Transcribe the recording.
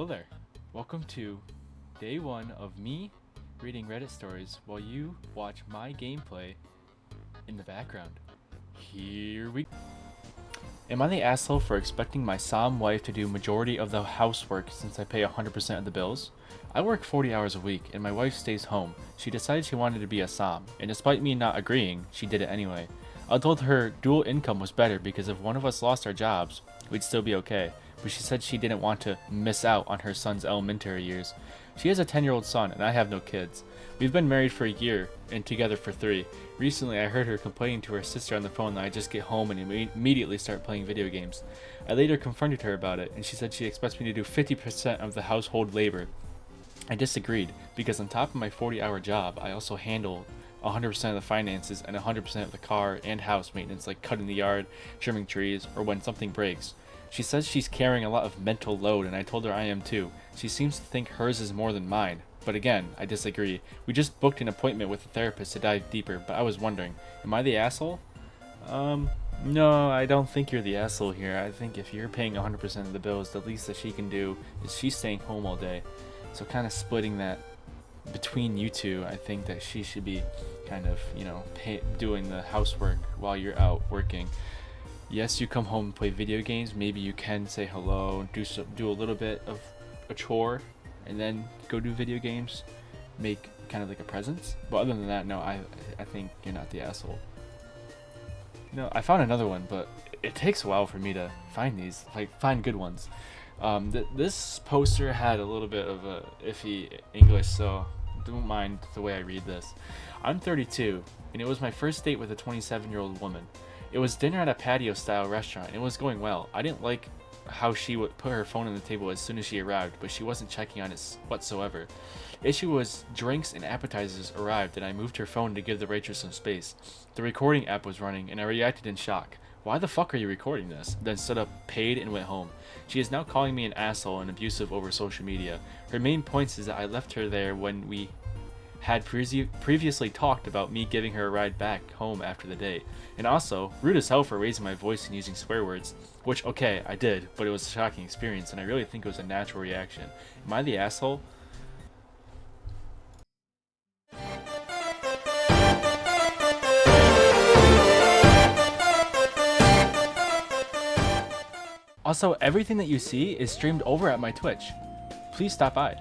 Hello there. Welcome to day one of me reading Reddit stories while you watch my gameplay in the background. Here we go. Am I the asshole for expecting my Som wife to do majority of the housework since I pay 100% of the bills? I work 40 hours a week and my wife stays home. She decided she wanted to be a Som, and despite me not agreeing, she did it anyway. I told her dual income was better because if one of us lost our jobs, we'd still be okay, but she said she didn't want to miss out on her son's elementary years. She has a 10-year-old son and I have no kids. We've been married for a year and together for 3. Recently I heard her complaining to her sister on the phone that I just get home and immediately start playing video games. I later confronted her about it and she said she expects me to do 50% of the household labor. I disagreed because on top of my 40-hour job, I also handle 100% of the finances and 100% of the car and house maintenance, like cutting the yard, trimming trees, or when something breaks. She says she's carrying a lot of mental load and I told her I am too. She seems to think hers is more than mine. But again, I disagree. We just booked an appointment with a therapist to dive deeper, but I was wondering, am I the asshole? No, I don't think you're the asshole here. I think if you're paying 100% of the bills, the least that she can do is she's staying home all day. So kind of splitting that between you two, I think that she should be kind of, doing the housework while you're out working. Yes, you come home and play video games. Maybe you can say hello, do a little bit of a chore, and then go do video games. Make kind of like a presence. But other than that, no, I think you're not the asshole. No, I found another one, but it takes a while for me to find these, find good ones. This poster had a little bit of a iffy English, so don't mind the way I read this. I'm 32, and it was my first date with a 27-year-old woman. It was dinner at a patio-style restaurant, and it was going well. I didn't like how she would put her phone on the table as soon as she arrived, but she wasn't checking on it whatsoever. Issue was drinks and appetizers arrived, and I moved her phone to give the waitress some space. The recording app was running, and I reacted in shock. Why the fuck are you recording this? Then stood up, paid, and went home. She is now calling me an asshole and abusive over social media. Her main points is that I left her there when we had previously talked about me giving her a ride back home after the date. And also, rude as hell for raising my voice and using swear words. Which, okay, I did, but it was a shocking experience and I really think it was a natural reaction. Am I the asshole? Also, everything that you see is streamed over at my Twitch. Please stop by.